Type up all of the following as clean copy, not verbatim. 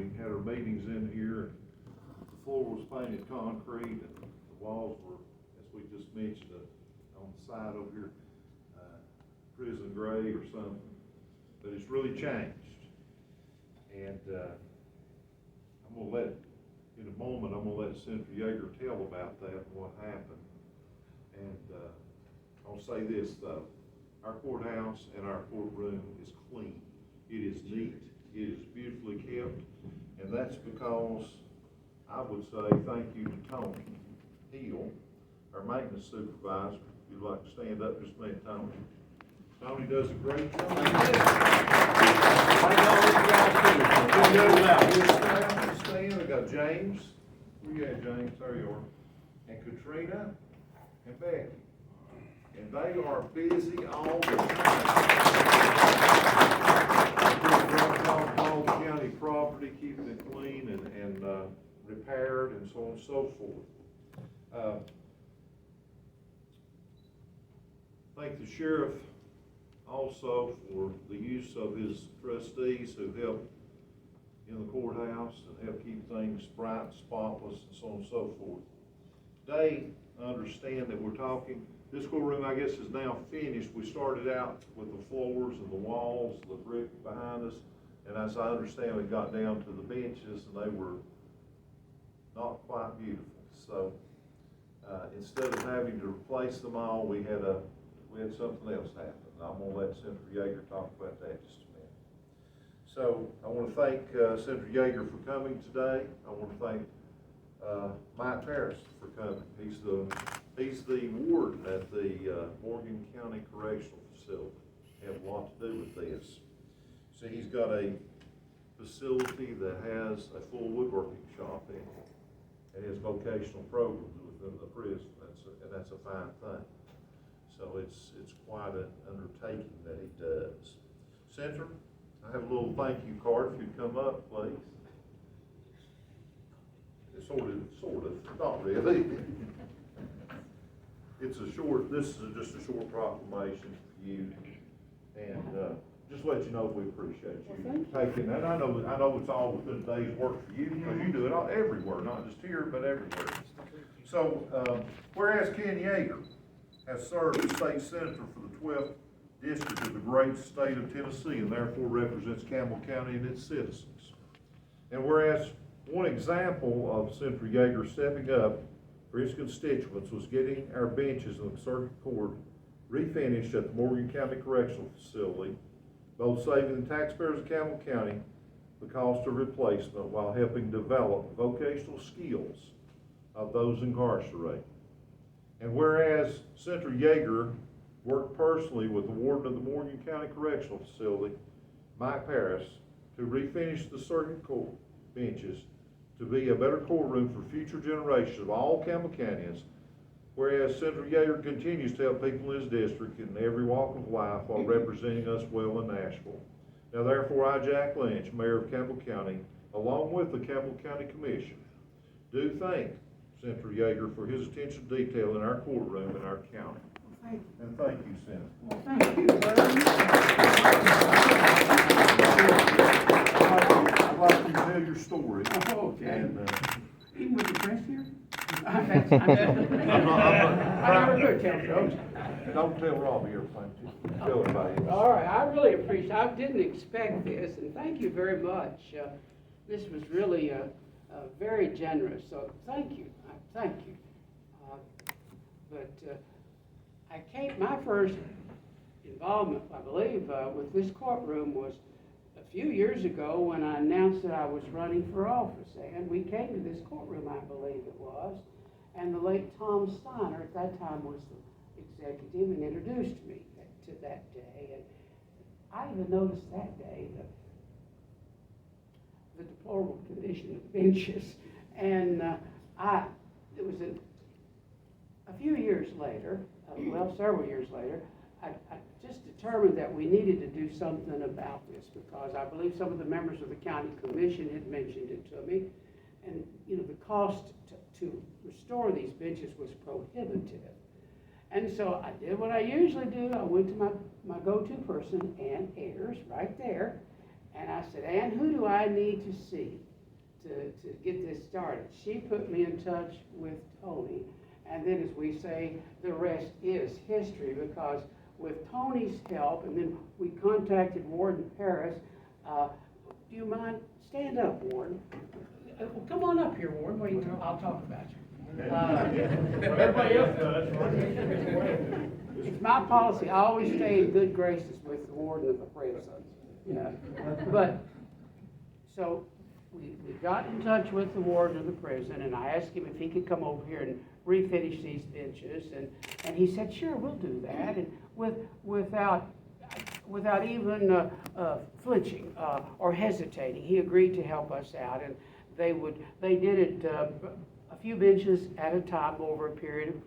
we had our meetings in here, and the floor was painted concrete, and the walls were, as we just mentioned, on the side over here, prison gray or something, but it's really changed. And I'm gonna let, in a moment, I'm gonna let Senator Yeager tell about that and what happened. And I'll say this though, our courthouse and our courtroom is clean. It is neat, it is beautifully kept, and that's because, I would say, thank you to Tony Hill, our maintenance supervisor. If you'd like to stand up just a minute, Tony. Tony does a great job. We got James. Where you at, James? There you are. And Katrina and Becky. And they are busy all the time. All the county property, keeping it clean and repaired and so on and so forth. Thank the sheriff also for the use of his trustees who help in the courthouse and help keep things bright and spotless and so on and so forth. Today, I understand that we're talking, this courtroom I guess is now finished. We started out with the floors and the walls, the brick behind us, and as I understand, we got down to the benches and they were not quite beautiful. So instead of having to replace them all, we had something else happen. I'm going to let Senator Yeager talk about that just a minute. So I want to thank Senator Yeager for coming today. I want to thank Mike Harris for coming. He's the warden at the Morgan County Correctional Facility. He has a lot to do with this. So he's got a facility that has a full woodworking shop in it. And has vocational programs within the prison. That's a fine thing. So it's quite an undertaking that he does. Senator, I have a little thank you card. If you'd come up, please. It's sort of, not really. This is just a short proclamation for you. And just let you know we appreciate you taking that. I know it's all within a day's work for you because you do it all everywhere, not just here, but everywhere. So, whereas Ken Yeager has served as state senator for the 12th district of the great state of Tennessee and therefore represents Campbell County and its citizens. And whereas one example of Senator Yeager stepping up for his constituents was getting our benches in the circuit court refinished at the Morgan County Correctional Facility, both saving the taxpayers of Campbell County the cost of replacement while helping develop vocational skills of those incarcerated. And whereas Senator Yeager worked personally with the warden of the Morgan County Correctional Facility, Mike Harris, to refinish the circuit court benches to be a better courtroom for future generations of all Campbell Countyans, whereas Senator Yeager continues to help people in his district in every walk of life while representing us well in Nashville. Now therefore I, Jack Lynch, Mayor of Campbell County, along with the Campbell County Commission, do thank Senator Yeager for his attention to detail in our courtroom in our county. Thank you. And thank you, Senator. Well, thank you very much. I'd like you to tell your story. Oh, okay. And, Even with the press here? I never could tell jokes. don't tell Robbie everything. Just tell everybody. All right, I really appreciate, I didn't expect this, and thank you very much. This was really very generous, so thank you. Thank you. My first involvement, I believe, with this courtroom was a few years ago when I announced that I was running for office. And we came to this courtroom, I believe it was, and the late Tom Steiner at that time was the executive and introduced me to that day. And I even noticed that day the deplorable condition of the benches. And it was a few years later, several years later, I just determined that we needed to do something about this because I believe some of the members of the county commission had mentioned it to me. And, the cost to restore these benches was prohibitive. And so I did what I usually do. I went to my go-to person, Ann Ayers, right there. And I said, Ann, who do I need to see to get this started. She put me in touch with Tony, and then, as we say, the rest is history, because with Tony's help, and then we contacted Warden Harris. Do you mind? Stand up, Warden. Well, come on up here, Warden. What do you, I'll talk about you. Everybody else does. It's my policy. I always stay in good graces with the Warden of the prison. Yeah. But, so, we got in touch with the Warden of the prison, and I asked him if he could come over here and refinish these benches, and he said, sure, we'll do that, and without even flinching or hesitating. He agreed to help us out, and they did it a few benches at a time over a period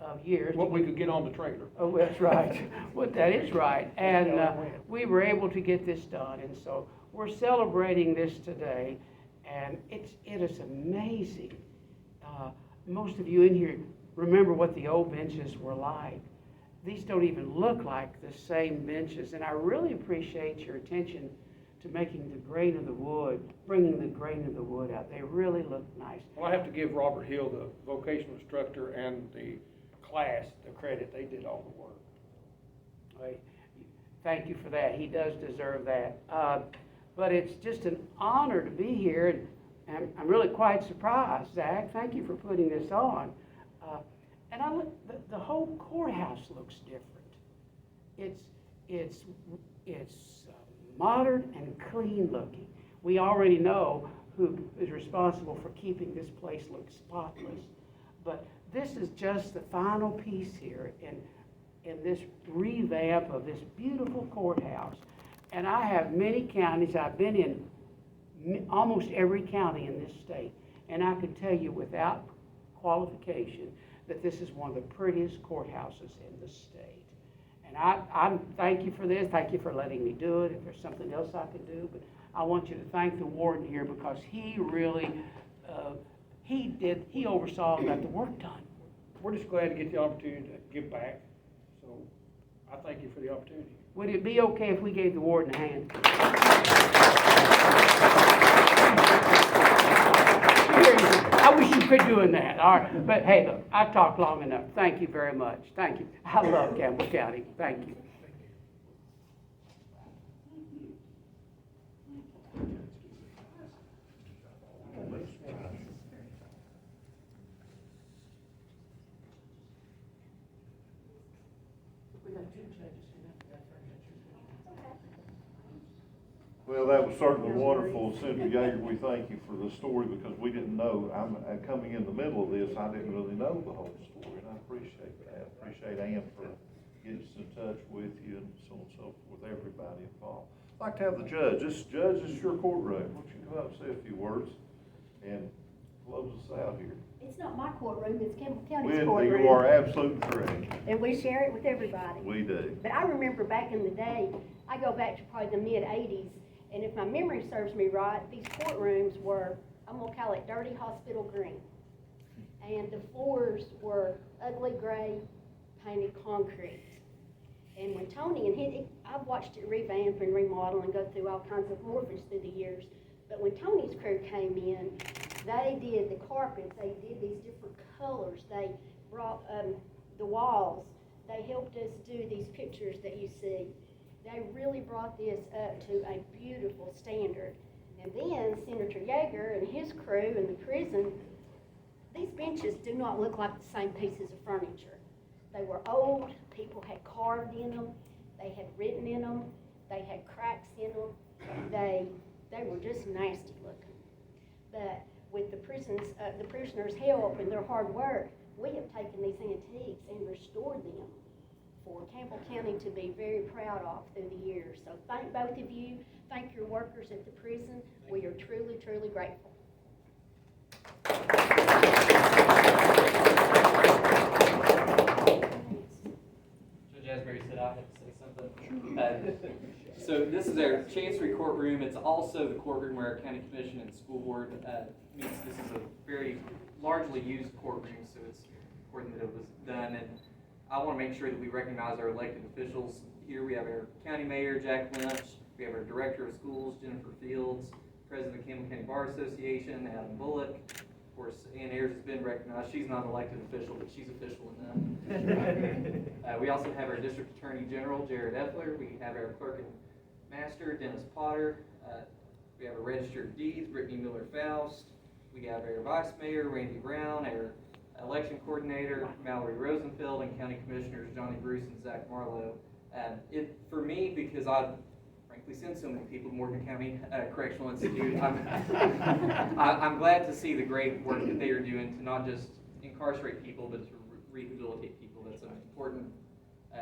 of years. What we could get on the trailer. Oh, that's right. Well, that is right. And we were able to get this done, and so we're celebrating this today, and it is amazing. Most of you in here remember what the old benches were like. These don't even look like the same benches, and I really appreciate your attention to making the grain of the wood, bringing the grain of the wood out. They really look nice. Well, I have to give Robert Hill, the vocational instructor, and the class the credit. They did all the work. Right. Thank you for that. He does deserve that. But it's just an honor to be here, and I'm really quite surprised, Zach. Thank you for putting this on. And the whole courthouse looks different. It's modern and clean looking. We already know who is responsible for keeping this place look spotless. But this is just the final piece here in this revamp of this beautiful courthouse. And I have many counties. I've been in almost every county in this state. And I can tell you without qualification that this is one of the prettiest courthouses in the state. And I thank you for this. Thank you for letting me do it. If there's something else I can do, but I want you to thank the warden here, because he really, he oversaw and got the work done. We're just glad to get the opportunity to give back. So I thank you for the opportunity. Would it be okay if we gave the warden a hand? I wish you could doing that. All right. But hey, look, I talked long enough. Thank you very much. Thank you. I love Campbell County. Thank you. Well, that was certainly wonderful. Senator Yeager, we thank you for the story, because we didn't know, I'm coming in the middle of this, I didn't really know the whole story, and I appreciate that. I appreciate Ann for getting us in touch with you and so on and so forth, with everybody involved. I'd like to have the judge. This is your courtroom. Why don't you come up and say a few words and close us out here? It's not my courtroom, it's Campbell County's courtroom. You are absolutely correct. And we share it with everybody. We do. But I remember back in the day, I go back to probably the mid-'80s, and if my memory serves me right, these courtrooms were, I'm gonna call it dirty hospital green. And the floors were ugly gray painted concrete. And when Tony, and I've watched it revamp and remodel and go through all kinds of morphings through the years, but when Tony's crew came in, they did the carpets, they did these different colors, they brought the walls, they helped us do these pictures that you see. They really brought this up to a beautiful standard. And then Senator Yeager and his crew in the prison, these benches do not look like the same pieces of furniture. They were old, people had carved in them, they had written in them, they had cracks in them, they were just nasty looking. But with the prisoners' help and their hard work, we have taken these antiques and restored them for Campbell County to be very proud of through the years. So thank both of you. Thank your workers at the prison. We are truly, truly grateful. Judge Asbury said I had to say something. So this is our Chancery courtroom. It's also the courtroom where our county commission and school board meets. This is a very largely used courtroom, so it's important that it was done. And I want to make sure that we recognize our elected officials. Here we have our county mayor, Jack Lynch. We have our director of schools, Jennifer Fields, President of Campbell County Bar Association, Adam Bullock. Of course, Ann Ayers has been recognized. She's not an elected official, but she's official enough. We also have our District Attorney General, Jared Effler. We have our Clerk and Master, Dennis Potter. We have our Register of Deeds, Brittany Miller-Faust. We have our Vice Mayor, Randy Brown, our Election Coordinator, Mallory Rosenfeld, and County Commissioners, Johnny Bruce and Zach Marlowe. For me, because I've frankly sent so many people to Morgan County Correctional Institute, I'm glad to see the great work that they are doing to not just incarcerate people, but to rehabilitate people. That's an important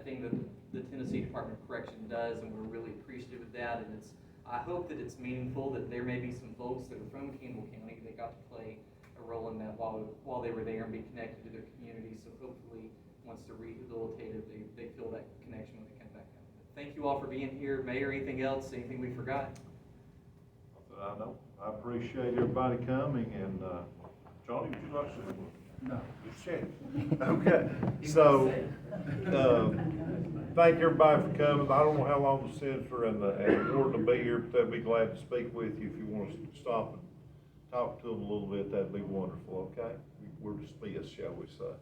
thing that the Tennessee Department of Correction does, and we're really appreciative of that. And I hope that it's meaningful, that there may be some folks that are from Campbell County that got to play a role in that while they were there and be connected to their community. So hopefully, once they're rehabilitated, they feel that connection when they come back out. Thank you all for being here. Mayor, anything else? Anything we forgot? I know. I appreciate everybody coming, and, Johnny, would you like to? No. Just check. Okay, so, thank everybody for coming. I don't know how long the senator and the warden will be here, but they'll be glad to speak with you. If you want to stop and talk to them a little bit, that'd be wonderful, okay? We're dismissed, shall we say.